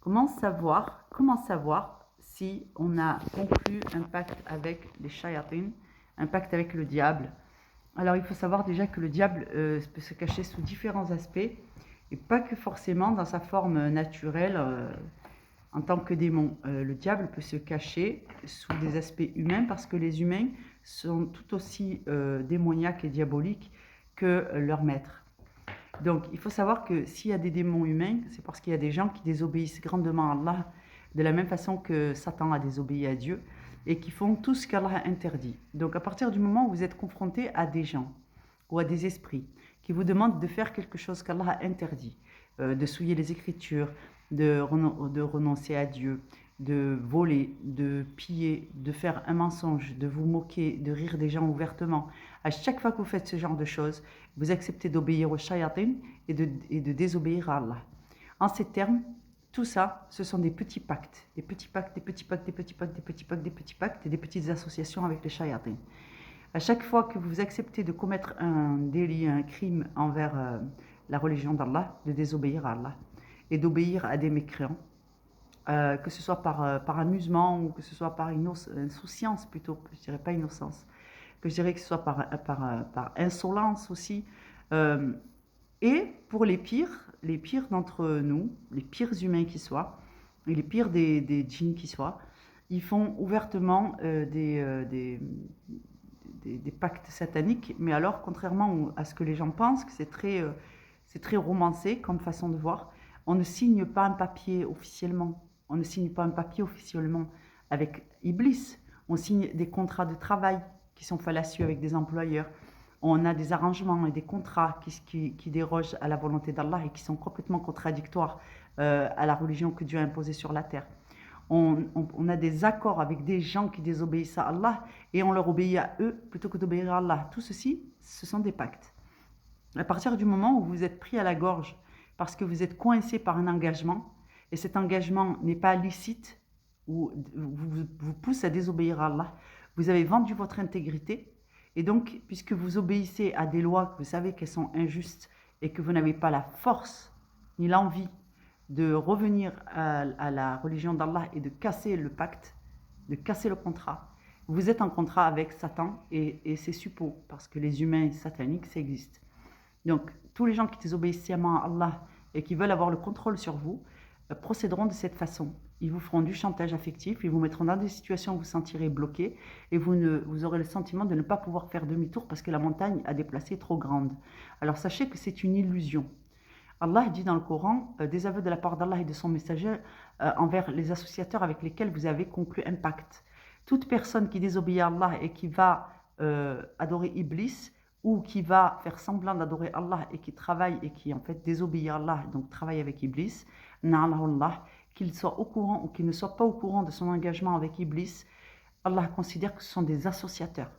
Comment savoir si on a conclu un pacte avec les shayatin, un pacte avec le diable? Alors il faut savoir déjà que le diable peut se cacher sous différents aspects et pas que forcément dans sa forme naturelle en tant que démon. Le diable peut se cacher sous des aspects humains parce que les humains sont tout aussi démoniaques et diaboliques que leur maître. Donc, il faut savoir que s'il y a des démons humains, c'est parce qu'il y a des gens qui désobéissent grandement à Allah, de la même façon que Satan a désobéi à Dieu, et qui font tout ce qu'Allah a interdit. Donc, à partir du moment où vous êtes confronté à des gens ou à des esprits qui vous demandent de faire quelque chose qu'Allah a interdit, de souiller les Écritures, de renoncer à Dieu, de voler, de piller, de faire un mensonge, de vous moquer, de rire des gens ouvertement. À chaque fois que vous faites ce genre de choses, vous acceptez d'obéir aux shayatin et de désobéir à Allah. En ces termes, tout ça, ce sont des petits pactes, des petits pactes, des petits pactes, des petits pactes, des petits pactes, des petits pactes et des petites associations avec les shayatin. À chaque fois que vous acceptez de commettre un délit, un crime envers la religion d'Allah, de désobéir à Allah et d'obéir à des mécréants, que ce soit par amusement ou que ce soit par insouciance plutôt, je dirais pas innocence, que je dirais que ce soit par insolence aussi. Euh, et pour les pires d'entre nous, les pires humains qui soient, et les pires des djinns qui soient, ils font ouvertement des pactes sataniques, mais alors contrairement à ce que les gens pensent, que c'est très romancé comme façon de voir, on ne signe pas un papier officiellement, on ne signe pas un papier officiellement avec Iblis, on signe des contrats de travail qui sont fallacieux avec des employeurs, on a des arrangements et des contrats qui dérogent à la volonté d'Allah et qui sont complètement contradictoires à la religion que Dieu a imposée sur la terre. On a des accords avec des gens qui désobéissent à Allah et on leur obéit à eux plutôt que d'obéir à Allah. Tout ceci, ce sont des pactes. À partir du moment où vous êtes pris à la gorge parce que vous êtes coincé par un engagement et cet engagement n'est pas licite ou vous pousse à désobéir à Allah, vous avez vendu votre intégrité et donc puisque vous obéissez à des lois que vous savez qu'elles sont injustes et que vous n'avez pas la force ni l'envie de revenir à la religion d'Allah et de casser le pacte, de casser le contrat, vous êtes en contrat avec Satan et ses suppôts, parce que les humains sataniques, ça existe. Donc, tous les gens qui désobéissent sciemment à Allah et qui veulent avoir le contrôle sur vous, procéderont de cette façon. Ils vous feront du chantage affectif, ils vous mettront dans des situations où vous vous sentirez bloqué et vous aurez le sentiment de ne pas pouvoir faire demi-tour parce que la montagne a déplacé trop grande. Alors sachez que c'est une illusion. Allah dit dans le Coran des aveux de la part d'Allah et de son messager envers les associateurs avec lesquels vous avez conclu un pacte. Toute personne qui désobéit à Allah et qui va adorer Iblis ou qui va faire semblant d'adorer Allah et qui travaille et qui en fait désobéit à Allah, donc travaille avec Iblis, na'alahullah, qu'il soit au courant ou qu'il ne soit pas au courant de son engagement avec Iblis, Allah considère que ce sont des associateurs.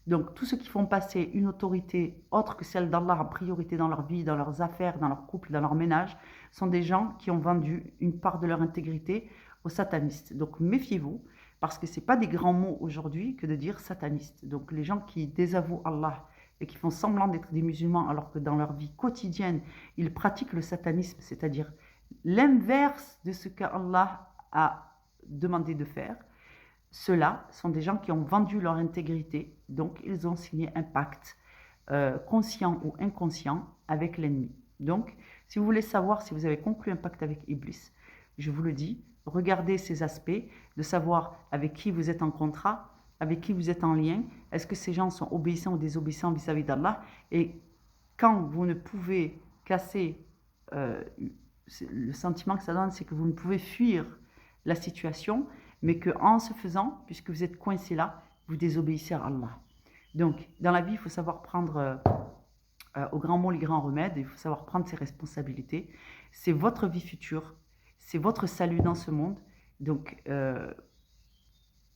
Donc, tous ceux qui font passer une autorité autre que celle d'Allah en priorité dans leur vie, dans leurs affaires, dans leur couple, dans leur ménage, sont des gens qui ont vendu une part de leur intégrité aux satanistes. Donc, méfiez-vous, parce que ce n'est pas des grands mots aujourd'hui que de dire sataniste. Donc, les gens qui désavouent Allah et qui font semblant d'être des musulmans alors que dans leur vie quotidienne, ils pratiquent le satanisme, c'est-à-dire l'inverse de ce qu'Allah a demandé de faire, ceux-là sont des gens qui ont vendu leur intégrité, donc ils ont signé un pacte, conscient ou inconscient, avec l'ennemi. Donc, si vous voulez savoir si vous avez conclu un pacte avec Iblis, je vous le dis, regardez ces aspects, de savoir avec qui vous êtes en contrat, avec qui vous êtes en lien, est-ce que ces gens sont obéissants ou désobéissants vis-à-vis d'Allah, et quand vous ne pouvez casser, le sentiment que ça donne, c'est que vous ne pouvez fuir la situation, mais qu'en ce faisant, puisque vous êtes coincé là, vous désobéissez à Allah. Donc, dans la vie, il faut savoir prendre au grand mot les grands remèdes, il faut savoir prendre ses responsabilités. C'est votre vie future, c'est votre salut dans ce monde. Donc,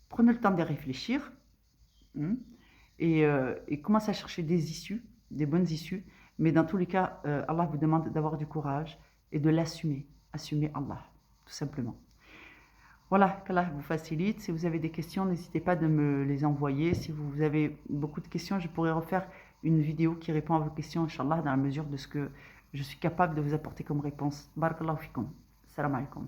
prenez le temps de réfléchir hein, et commencez à chercher des issues, des bonnes issues. Mais dans tous les cas, Allah vous demande d'avoir du courage et de l'assumer. Assumer Allah, tout simplement. Voilà, qu'Allah vous facilite. Si vous avez des questions, n'hésitez pas de me les envoyer. Si vous avez beaucoup de questions, je pourrais refaire une vidéo qui répond à vos questions, Inch'Allah, dans la mesure de ce que je suis capable de vous apporter comme réponse. Barakallahu fikum. Salam alaikum.